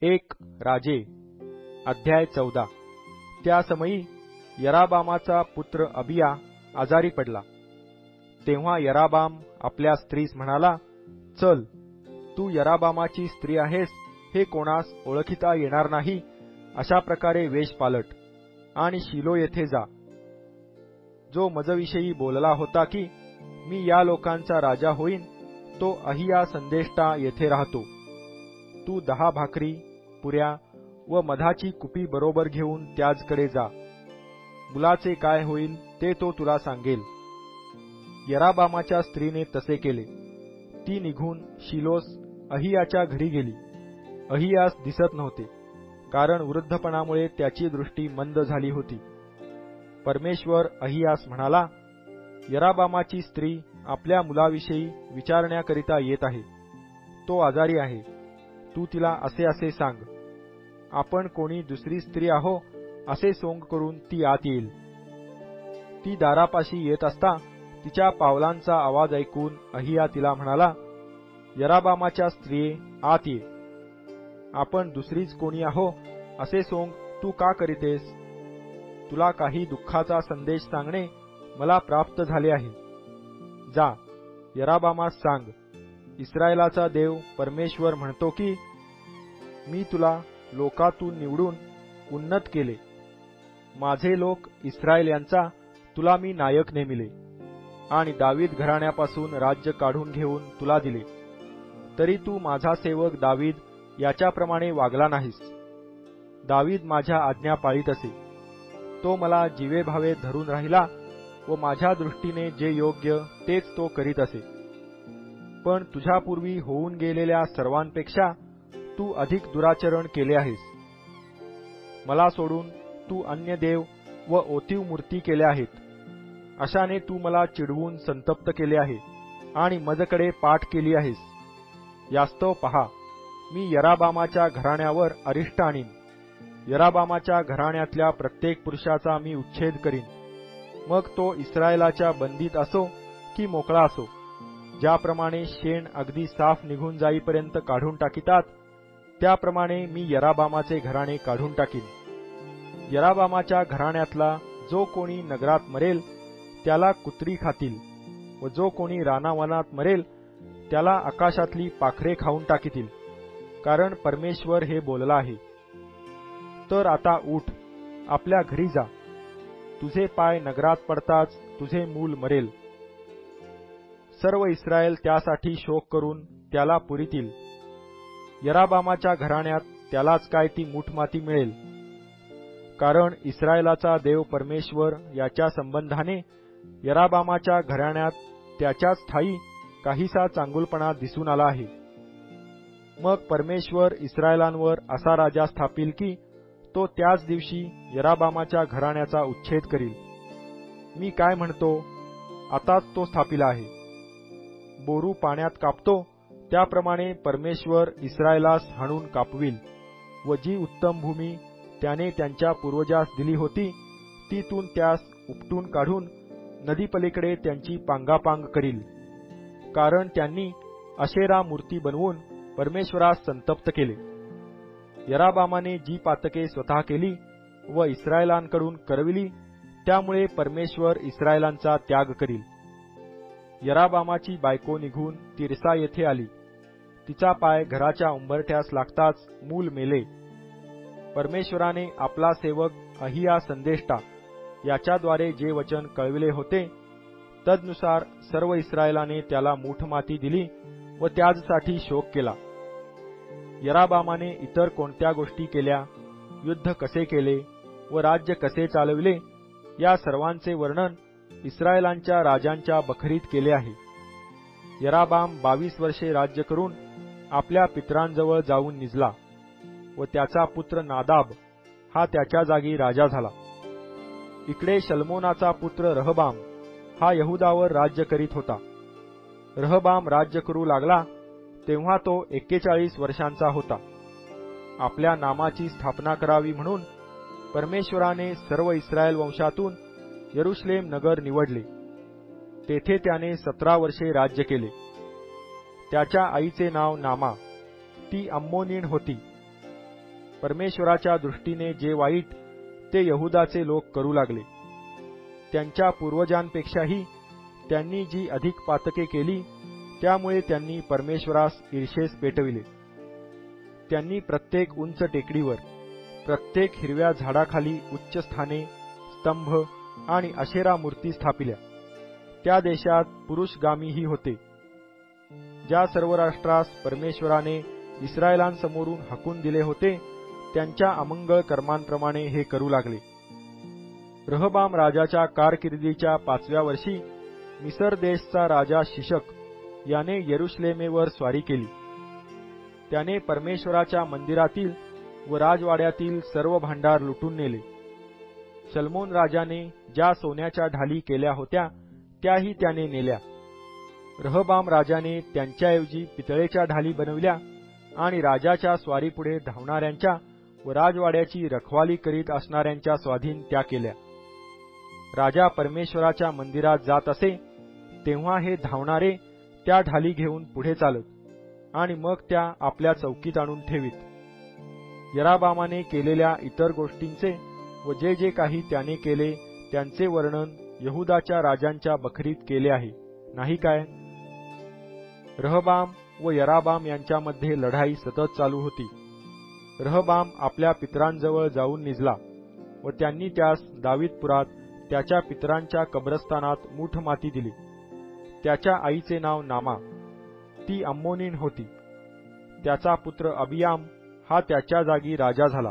एक राजे अध्याय 14। त्या समयी यराबामाचा पुत्र अबिया आजारी पडला। तेव्हा यराबाम आपल्या स्त्रीस म्हणाला, चल, तू यराबामाची स्त्री आहेस हे कोणास ओळखिता येणार नाही अशा प्रकारे वेश पालट आणि शिलो येथे जा। जो मजविषयी बोलला होता की मी या लोकांचा राजा होईन, तो अहिया संदेष्टा येथे राहतो। तू 10 भाकरी, पुऱ्या व मधाची कुपी बरोबर घेऊन त्याचकडे जा। मुलाचे काय होईल ते तो तुला सांगेल। यराबामाच्या स्त्रीने तसे केले। ती निघून शिलोस अहियाच्या घरी गेली। अहियास दिसत नव्हते, कारण वृद्धपणामुळे त्याची दृष्टी मंद झाली होती। परमेश्वर अहियास म्हणाला, यराबामाची स्त्री आपल्या मुलाविषयी विचारण्याकरिता येत आहे। तो आजारी आहे। तू तिला असे असे सांग, आपण कोणी दुसरी स्त्री आहो असे सोंग करून ती आत येईल। ती दारापाशी येत असता तिच्या पावलांचा आवाज ऐकून अहिया तिला म्हणाला, यराबामाच्या स्त्रिये, आत ये। आपण दुसरीच कोणी आहो असे सोंग तू का करीतेस? तुला काही दुःखाचा संदेश सांगणे मला प्राप्त झाले आहे। जा, यराबामास सांग, इस्रायलाचा देव परमेश्वर म्हणतो की मी तुला लोकातून निवडून उन्नत केले। माझे लोक इस्रायल यांचा तुला मी नायक नेमिले आणि दावीद घराण्यापासून राज्य काढून घेऊन तुला दिले। तरी तू माझा सेवक दावीद याच्याप्रमाणे वागला नाहीस। दावीद माझ्या आज्ञा पाळीत असे। तो मला जीवेभावे धरून राहिला व माझ्या दृष्टीने जे योग्य तेच तो करीत असे। पण तुझ्यापूर्वी होऊन गेलेल्या सर्वांपेक्षा तू अधिक दुराचरण केले आहेस। मला सोडून तू अन्य देव व ओतीव मूर्ती केल्या आहेत। अशाने तू मला चिडवून संतप्त केले आहे आणि मजकडे पाठ केली आहेस। यास्तव पहा, मी यराबामाच्या घराण्यावर अरिष्ट आणीन। यराबामाच्या घराण्यातल्या प्रत्येक पुरुषाचा मी उच्छेद करीन, मग तो इस्रायलाच्या बंदीत असो की मोकळा असो। ज्याप्रमाणे शेण अगदी साफ निघून जाईपर्यंत काढून टाकितात, त्याप्रमाणे मी यराबामाचे घराणे काढून टाकीन। यराबामाच्या घराण्यातला जो कोणी नगरात मरेल त्याला कुत्री खातील, व जो कोणी रानावनात मरेल त्याला आकाशातली पाखरे खाऊन टाकीतील, कारण परमेश्वर हे बोलला आहे। तर आता उठ, आपल्या घरी जा। तुझे पाय नगरात पडताच तुझे मूल मरेल। सर्व इस्रायल त्यासाठी शोक करून त्याला पुरितील। यराबामाच्या घराण्यात त्यालाच काय ती मूठमाती मिळेल, कारण इस्रायलाचा देव परमेश्वर याच्या संबंधाने यराबामाच्या घराण्यात त्याच्याच ठाई काहीसा चांगुलपणा दिसून आला आहे। मग परमेश्वर इस्रायलांवर असा राजा स्थापील की तो त्याच दिवशी यराबामाच्या घराण्याचा उच्छेद करील। मी काय म्हणतो, आताच तो स्थापिला आहे। बोरू पाण्यात कापतो त्याप्रमाणे परमेश्वर इस्रायलास हाणून कापविल, व जी उत्तम भूमी त्याने त्यांच्या पूर्वजास दिली होती तीतून त्यास उपटून काढून नदीपलीकडे त्यांची पांगापांग करील, कारण त्यांनी अशेरा मूर्ती बनवून परमेश्वरास संतप्त केले। यराबामाने जी पातके स्वतः केली व इस्रायलांकडून करविली, त्यामुळे परमेश्वर इस्रायलांचा त्याग करील। यराबामाची बायको निघून तिरसा येथे आली। तिचा पाय घराच्या उंबरठ्यास लागताच मूल मेले। परमेश्वराने आपला सेवक अहिया संदेष्टा याच्याद्वारे जे वचन कळविले होते, तदनुसार सर्व इस्रायलाने त्याला मूठमाती दिली व त्याचसाठी शोक केला। यराबामाने इतर कोणत्या गोष्टी केल्या, युद्ध कसे केले व राज्य कसे चालविले, या सर्वांचे वर्णन इस्रायलांच्या राजांच्या बखरीत केले आहे। यराबाम 22 वर्षे राज्य करून आपल्या पितरांजवळ जाऊन निजला, व त्याचा पुत्र नादाब हा त्याच्या जागी राजा झाला। इकडे शल्मोनाचा पुत्र रहबाम हा यहुदावर राज्य करीत होता। रहबाम राज्य करू लागला तेव्हा तो 41 वर्षांचा होता। आपल्या नामाची स्थापना करावी म्हणून परमेश्वराने सर्व इस्रायल वंशातून यरुशलेम नगर निवडले। तेथे त्याने 17 वर्षे राज्य केले। त्याच्या आईचे नाव नामा, ती अम्मोनीण होती। परमेश्वराच्या दृष्टीने जे वाईट ते यहुदाचे लोक करू लागले. त्यांच्या पूर्वजांपेक्षाही त्यांनी जी अधिक पातके केली, त्यामुळे त्यांनी परमेश्वरास ईर्षेस पेटविले. त्यांनी प्रत्येक उंच टेकडीवर, प्रत्येक हिरव्या झाडाखाली उच्च स्थाने, स्तंभ आणि अशेरा मूर्ती स्थापिल्या. त्या देशात पुरुषगामीही होते. ज्या सर्व राष्ट्रास परमेश्वराने इस्रायलांसमोरून हाकून दिले होते, त्यांच्या अमंगळ कर्मांप्रमाणे हे करू लागले. रहबाम राजाच्या कारकिर्दीच्या 5व्या वर्षी मिसर देशचा राजा शिशक याने येरुशलेमेवर स्वारी केली. त्याने परमेश्वराच्या मंदिरातील व राजवाड्यातील सर्व भांडार लुटून नेले. शल्मोन राजाने ज्या सोन्याच्या ढाली केल्या होत्या त्याही त्याने नेल्या. रहबाम राजाने त्यांच्याऐवजी पितळेच्या ढाली बनविल्या आणि राजाच्या स्वारीपुढे धावणाऱ्यांच्या व राजवाड्याची रखवाली करीत असणाऱ्यांच्या स्वाधीन त्या केल्या. राजा परमेश्वराच्या मंदिरात जात असे तेव्हा हे धावणारे त्या ढाली घेऊन पुढे चालत आणि मग त्या आपल्या चौकीत आणून ठेवीत. यराबामाने केलेल्या इतर गोष्टींचे व जे जे काही त्याने केले त्यांचे वर्णन यहुदाच्या राजांच्या बखरीत केले आहे, नाही काय? रहबाम व यराबाम यांच्यामध्ये लढाई सतत चालू होती. रहबाम आपल्या पितरांजवळ जाऊन निजला व त्यांनी त्यास दावीदपुरात त्याच्या पितरांच्या कब्रस्तानात मूठ माती दिली. त्याच्या आईचे नाव नामा, ती अम्मोनीन होती. त्याचा पुत्र अबियाम हा त्याच्या जागी राजा झाला.